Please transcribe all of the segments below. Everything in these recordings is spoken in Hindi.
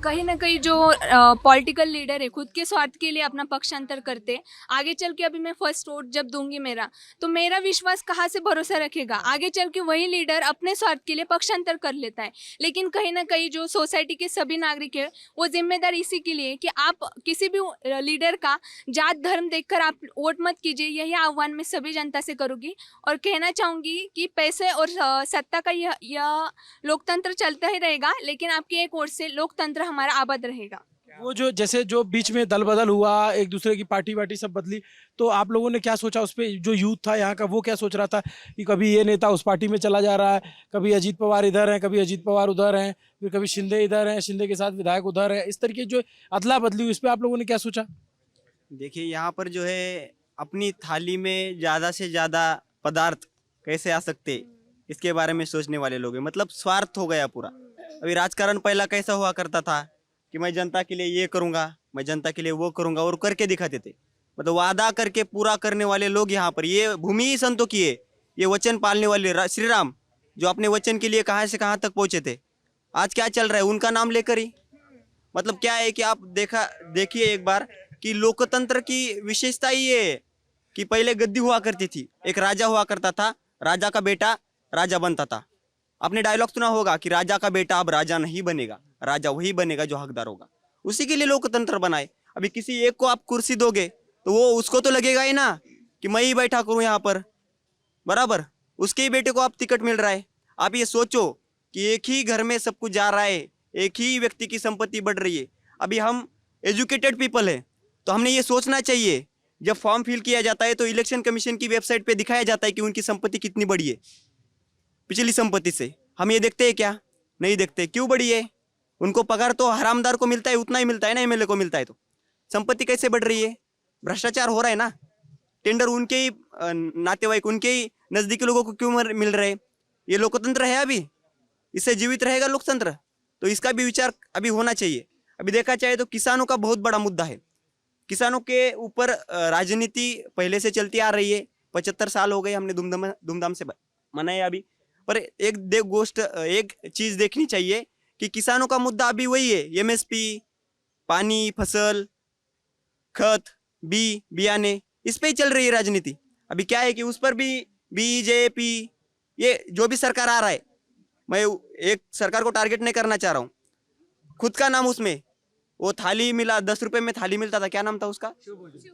कहीं ना कहीं जो पॉलिटिकल लीडर है खुद के स्वार्थ के लिए अपना पक्षांतर करते हैं। आगे चल के अभी मैं फर्स्ट वोट जब दूंगी मेरा, तो मेरा विश्वास कहाँ से भरोसा रखेगा? आगे चल के वही लीडर अपने स्वार्थ के लिए पक्षांतर कर लेता है। लेकिन कहीं ना कहीं जो सोसाइटी के सभी नागरिक है वो जिम्मेदार इसी के लिए कि आप किसी भी लीडर का जात धर्म देखकर आप वोट मत कीजिए। यही आह्वान मैं सभी जनता से करूँगी और कहना चाहूँगी कि पैसे और सत्ता का यह लोकतंत्र चलता ही रहेगा, लेकिन आपकी एक ओर से लोकतंत्र हमारा आबाद रहेगा। वो जो जैसे जो बीच में दल बदल हुआ, एक दूसरे की पार्टी वार्टी सब बदली, तो आप लोगों ने क्या सोचा उस पे? जो यूथ था यहाँ का वो क्या सोच रहा था कि कभी ये नेता उस पार्टी में चला जा रहा है, कभी अजीत पवार इधर हैं, कभी अजीत पवार उधर हैं, फिर कभी शिंदे इधर हैं, शिंदे के साथ विधायक उधर है, इस तरीके जो अदला बदली हुई, इस पे आप लोगों ने क्या सोचा? देखिए यहाँ पर जो है अपनी थाली में ज़्यादा से ज़्यादा पदार्थ कैसे आ सकते, इसके बारे में सोचने वाले लोग हैं। मतलब स्वार्थ हो गया पूरा। अभी राजकारण पहला कैसा हुआ करता था कि मैं जनता के लिए ये करूँगा, मैं जनता के लिए वो करूँगा, और करके दिखाते थे। मतलब वादा करके पूरा करने वाले लोग यहाँ पर, ये भूमि ही संतों की है। ये वचन पालने वाले श्री राम जो अपने वचन के लिए कहाँ से कहाँ तक पहुँचे थे, आज क्या चल रहा है उनका नाम लेकर ही। मतलब क्या है कि आप देखिए एक बार कि लोकतंत्र की विशेषता ही ये है कि पहले गद्दी हुआ करती थी, एक राजा हुआ करता था, राजा का बेटा राजा बनता था। आपने डायलॉग सुना होगा कि राजा का बेटा अब राजा नहीं बनेगा, राजा वही बनेगा जो हकदार होगा। उसी के लिए लोकतंत्र बनाए। अभी किसी एक को आप कुर्सी दोगे तो वो उसको तो लगेगा ही ना कि मैं ही बैठा करूं यहाँ पर, बराबर उसके ही बेटे को आप टिकट मिल रहा है। आप ये सोचो कि एक ही घर में सब कुछ जा रहा है, एक ही व्यक्ति की संपत्ति बढ़ रही है। अभी हम एजुकेटेड पीपल है तो हमने ये सोचना चाहिए, जब फॉर्म फिल किया जाता है तो इलेक्शन कमीशन की वेबसाइट पे दिखाया जाता है कि उनकी संपत्ति कितनी बढ़ी है पिछली संपत्ति से। हम ये देखते हैं क्या? नहीं देखते। क्यों बढ़ी है? उनको पगार तो हरामदार को मिलता है उतना ही मिलता है ना, एमएलए को मिलता है, तो संपत्ति कैसे बढ़ रही है? भ्रष्टाचार हो रहा है ना। टेंडर उनके ही नातेवाईक, उनके ही नजदीकी लोगों को क्यों मिल रहे? ये लोकतंत्र है? अभी इससे जीवित रहेगा लोकतंत्र? तो इसका भी विचार अभी होना चाहिए। अभी देखा जाए तो किसानों का बहुत बड़ा मुद्दा है। किसानों के ऊपर राजनीति पहले से चलती आ रही है। 75 साल हो गए, हमने धूमधाम से मनाया अभी। पर एक चीज देखनी चाहिए कि किसानों का मुद्दा अभी वही है, एमएसपी, पानी, फसल, खत, बियाने, इस पे ही चल रही है राजनीति। अभी क्या है कि उस पर भी बीजेपी, ये जो भी सरकार आ रहा है, मैं एक सरकार को टारगेट नहीं करना चाह रहा हूँ, खुद का नाम उसमें वो थाली मिला, 10 रुपए में थाली मिलता था, क्या नाम था उसका?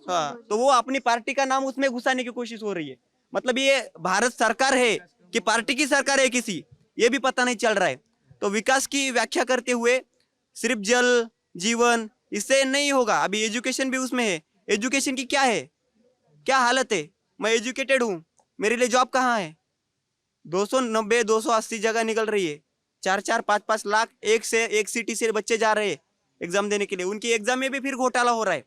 हाँ, तो वो अपनी पार्टी का नाम उसमें घुसाने की कोशिश हो रही है। मतलब ये भारत सरकार है कि पार्टी की सरकार है किसी, ये भी पता नहीं चल रहा है। तो विकास की व्याख्या करते हुए सिर्फ जल जीवन इससे नहीं होगा। अभी एजुकेशन भी उसमें है। एजुकेशन की क्या है, क्या हालत है? मैं एजुकेटेड हूँ, मेरे लिए जॉब कहाँ है? 290 280 जगह निकल रही है, 4 4 5 5 लाख एक सिटी से बच्चे जा रहे हैं एग्जाम देने के लिए। उनकी एग्जाम में भी फिर घोटाला हो रहा है।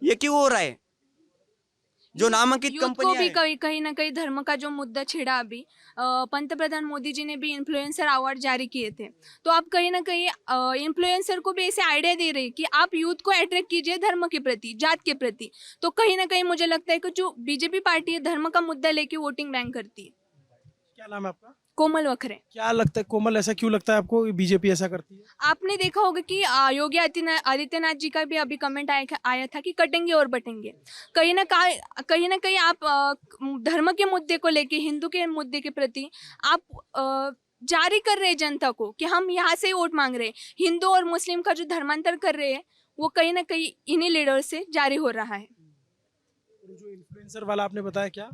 ये क्यों हो रहा है? जो नामांकित यूथ को कंपनियां भी हैं। कहीं ना कहीं धर्म का जो मुद्दा छिड़ा अभी, पंतप्रधान मोदी जी ने भी इन्फ्लुएंसर अवार्ड जारी किए थे। तो आप कहीं ना कहीं इन्फ्लुएंसर को भी ऐसे आइडिया दे रहे हैं कि आप यूथ को अट्रैक्ट कीजिए धर्म के प्रति, जात के प्रति। तो कहीं ना कहीं मुझे लगता है कि जो बीजेपी पार्टी है धर्म का मुद्दा लेके वोटिंग बैंक करती है। क्या नाम है आपका? कोमल वखरे। क्या लगता है कोमल, ऐसा क्यों लगता है आपको बीजेपी ऐसा करती है? आपने देखा होगा कि योगी आदित्यनाथ जी का भी अभी कमेंट आया था कि कटेंगे और बटेंगे। कहीं ना कहीं आप धर्म के मुद्दे को लेके, हिंदू के मुद्दे के प्रति आप जारी कर रहे हैं जनता को कि हम यहाँ से ही वोट मांग रहे हैं। हिंदू और मुस्लिम का जो धर्मांतर कर रहे हैं वो कहीं ना कहीं इन्हीं लीडर से जारी हो रहा है। जो इन्फ्लुएंसर वाला आपने बताया, क्या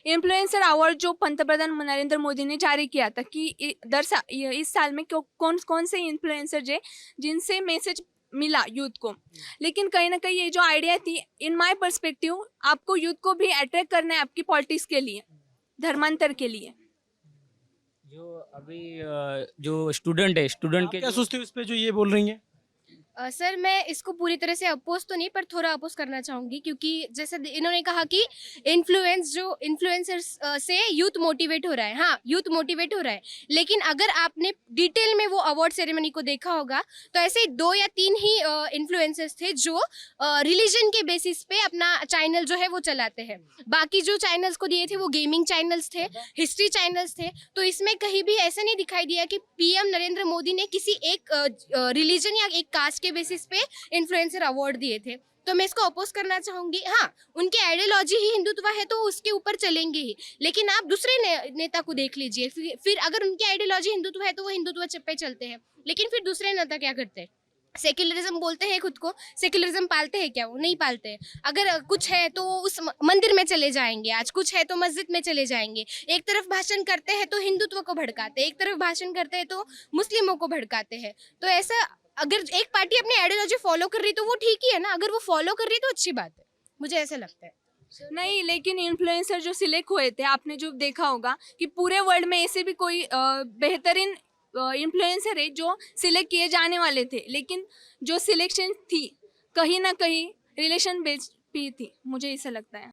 इन्फ्लुएंसर अवार्ड जो पंतप्रधान नरेंद्र मोदी ने जारी किया था कि इस साल में कौन कौन से इन्फ्लुएंसर जे जिनसे मैसेज मिला यूथ को। लेकिन कहीं ना कहीं ये जो आइडिया थी, इन माय पर्सपेक्टिव, आपको यूथ को भी अट्रैक्ट करना है आपकी पॉलिटिक्स के लिए, धर्मांतर के लिए। जो अभी जो स्टूडेंट है, स्टूडेंट आप के क्या जो सोचते हो इस पे जो ये बोल रही हैं? सर मैं इसको पूरी तरह से अपोज तो नहीं पर थोड़ा अपोज करना चाहूँगी, क्योंकि जैसे इन्होंने कहा कि इन्फ्लुएंसर्स से यूथ मोटिवेट हो रहा है। हाँ, यूथ मोटिवेट हो रहा है, लेकिन अगर आपने डिटेल में वो अवार्ड सेरेमनी को देखा होगा तो ऐसे 2 या 3 ही इन्फ्लुएंसर्स थे जो रिलीजन के बेसिस पे अपना चैनल जो है वो चलाते हैं। बाकी जो चैनल्स को दिए थे वो गेमिंग चैनल्स थे, हिस्ट्री चैनल्स थे। तो इसमें कहीं भी ऐसा नहीं दिखाई दिया कि पीएम नरेंद्र मोदी ने किसी एक रिलीजन या एक कास्ट के बेसिस पे इन्फ्लुएंसर अवार्ड दिए थे। तो मैं इसको अपोज करना चाहूंगी। हाँ, उनकी आइडियोलॉजी ही हिंदुत्व है तो उसके ऊपर चलेंगे ही, लेकिन आप दूसरे नेता को देख लीजिए। फिर अगर उनकी आइडियोलॉजी हिंदुत्व है तो वो हिंदुत्व पे चलते हैं, लेकिन फिर दूसरे नेता क्या करते हैं? सेक्युलरिज्म बोलते हैं खुद को, सेक्युलरिज्म पालते हैं क्या? वो नहीं पालते हैं। अगर कुछ है तो उस मंदिर में चले जाएंगे, आज कुछ है तो मस्जिद में चले जाएंगे। एक तरफ भाषण करते हैं तो हिंदुत्व को भड़काते हैं, एक तरफ भाषण करते हैं तो मुस्लिमों को भड़काते हैं। तो ऐसा अगर एक पार्टी अपनी आइडियोलॉजी फॉलो कर रही तो वो ठीक ही है ना, अगर वो फॉलो कर रही तो अच्छी बात है, मुझे ऐसा लगता है। नहीं, लेकिन इन्फ्लुएंसर जो सिलेक्ट हुए थे, आपने जो देखा होगा कि पूरे वर्ल्ड में ऐसे भी कोई बेहतरीन इन्फ्लुएंसर है जो सिलेक्ट किए जाने वाले थे, लेकिन जो सिलेक्शन थी कहीं ना कहीं रिलेशन बेस्ड भी थी, मुझे ऐसा लगता है।